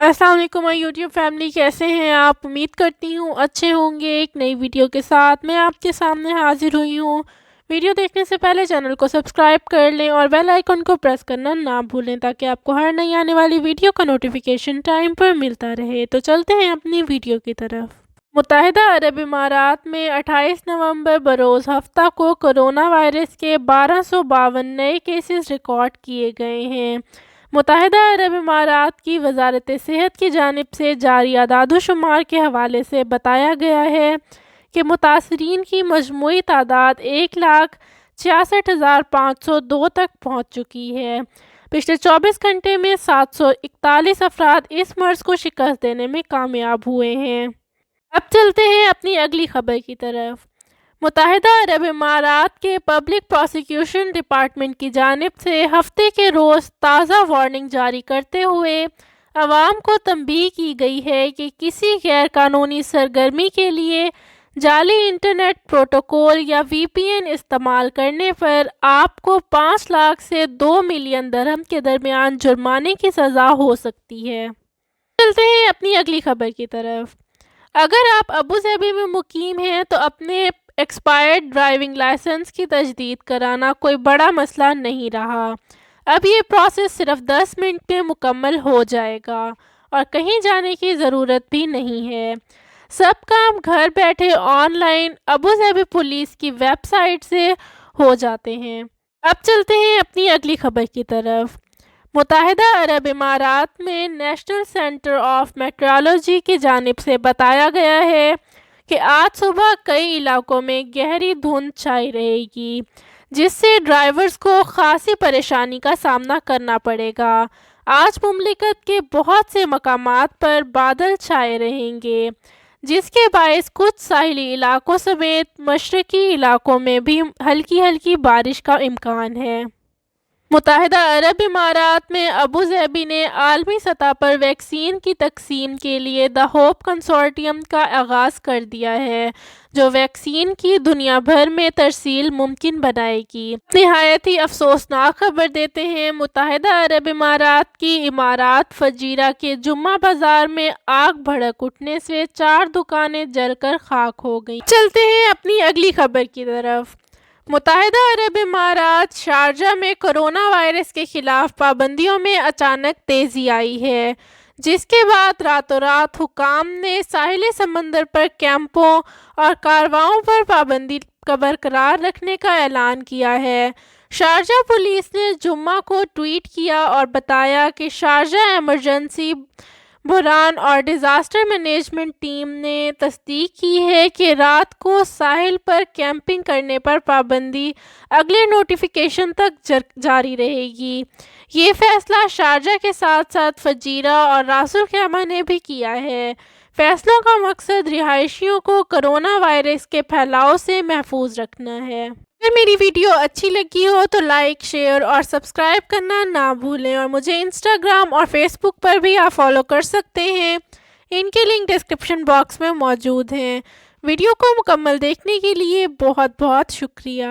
السلام علیکم اور یوٹیوب فیملی، کیسے ہیں آپ؟ امید کرتی ہوں اچھے ہوں گے۔ ایک نئی ویڈیو کے ساتھ میں آپ کے سامنے حاضر ہوئی ہوں۔ ویڈیو دیکھنے سے پہلے چینل کو سبسکرائب کر لیں اور بیل آئیکن کو پریس کرنا نہ بھولیں تاکہ آپ کو ہر نئی آنے والی ویڈیو کا نوٹیفیکیشن ٹائم پر ملتا رہے۔ تو چلتے ہیں اپنی ویڈیو کی طرف۔ متحدہ عرب امارات میں 28 نومبر بروز ہفتہ کو کرونا وائرس کے 1252 نئے کیسز ریکارڈ کیے گئے ہیں۔ متحدہ عرب امارات کی وزارت صحت کی جانب سے جاری اعداد و شمار کے حوالے سے بتایا گیا ہے کہ متاثرین کی مجموعی تعداد 1,66,502 تک پہنچ چکی ہے۔ پچھلے 24 گھنٹے میں 741 افراد اس مرض کو شکست دینے میں کامیاب ہوئے ہیں۔ اب چلتے ہیں اپنی اگلی خبر کی طرف۔ متحدہ عرب امارات کے پبلک پراسیکیوشن ڈپارٹمنٹ کی جانب سے ہفتے کے روز تازہ وارننگ جاری کرتے ہوئے عوام کو تنبیہ کی گئی ہے کہ کسی غیر قانونی سرگرمی کے لیے جعلی انٹرنیٹ پروٹوکول یا وی پی این استعمال کرنے پر آپ کو 5 لاکھ سے 2 ملین درہم کے درمیان جرمانے کی سزا ہو سکتی ہے۔ چلتے ہیں اپنی اگلی خبر کی طرف۔ اگر آپ ابوظہبی میں مقیم ہیں تو اپنے ایکسپائرڈ ڈرائیونگ لائسنس کی تجدید کرانا کوئی بڑا مسئلہ نہیں رہا۔ اب یہ پروسیس صرف 10 منٹ میں مکمل ہو جائے گا اور کہیں جانے کی ضرورت بھی نہیں ہے۔ سب کام گھر بیٹھے آن لائن ابوظہبی پولیس کی ویب سائٹ سے ہو جاتے ہیں۔ اب چلتے ہیں اپنی اگلی خبر کی طرف۔ متحدہ عرب امارات میں نیشنل سینٹر آف میٹرولوجی کی جانب سے بتایا گیا ہے کہ آج صبح کئی علاقوں میں گہری دھند چھائی رہے گی، جس سے ڈرائیورز کو خاصی پریشانی کا سامنا کرنا پڑے گا۔ آج مملکت کے بہت سے مقامات پر بادل چھائے رہیں گے، جس کے باعث کچھ ساحلی علاقوں سمیت مشرقی علاقوں میں بھی ہلکی ہلکی بارش کا امکان ہے۔ متحدہ عرب امارات میں ابوظہبی نے عالمی سطح پر ویکسین کی تقسیم کے لیے دی ہوپ کنسورٹیم کا آغاز کر دیا ہے، جو ویکسین کی دنیا بھر میں ترسیل ممکن بنائے گی۔ نہایت ہی افسوسناک خبر دیتے ہیں۔ متحدہ عرب امارات کی امارات فجیرہ کے جمعہ بازار میں آگ بھڑک اٹھنے سے 4 دکانیں جل کر خاک ہو گئیں۔ چلتے ہیں اپنی اگلی خبر کی طرف۔ متحدہ عرب امارات شارجہ میں کرونا وائرس کے خلاف پابندیوں میں اچانک تیزی آئی ہے، جس کے بعد راتوں رات حکام نے ساحلی سمندر پر کیمپوں اور کاررواؤں پر پابندی برقرار رکھنے کا اعلان کیا ہے۔ شارجہ پولیس نے جمعہ کو ٹویٹ کیا اور بتایا کہ شارجہ ایمرجنسی بحران اور ڈیزاسٹر مینجمنٹ ٹیم نے تصدیق کی ہے کہ رات کو ساحل پر کیمپنگ کرنے پر پابندی اگلے نوٹیفیکیشن تک جاری رہے گی۔ یہ فیصلہ شارجہ کے ساتھ ساتھ فجیرہ اور راس الخیمہ نے بھی کیا ہے۔ فیصلوں کا مقصد رہائشیوں کو کرونا وائرس کے پھیلاؤ سے محفوظ رکھنا ہے۔ اگر میری ویڈیو اچھی لگی ہو تو لائک، شیئر اور سبسکرائب کرنا نہ بھولیں، اور مجھے انسٹاگرام اور فیس بک پر بھی آپ فالو کر سکتے ہیں۔ ان کے لنک ڈسکرپشن باکس میں موجود ہیں۔ ویڈیو کو مکمل دیکھنے کے لیے بہت بہت شکریہ۔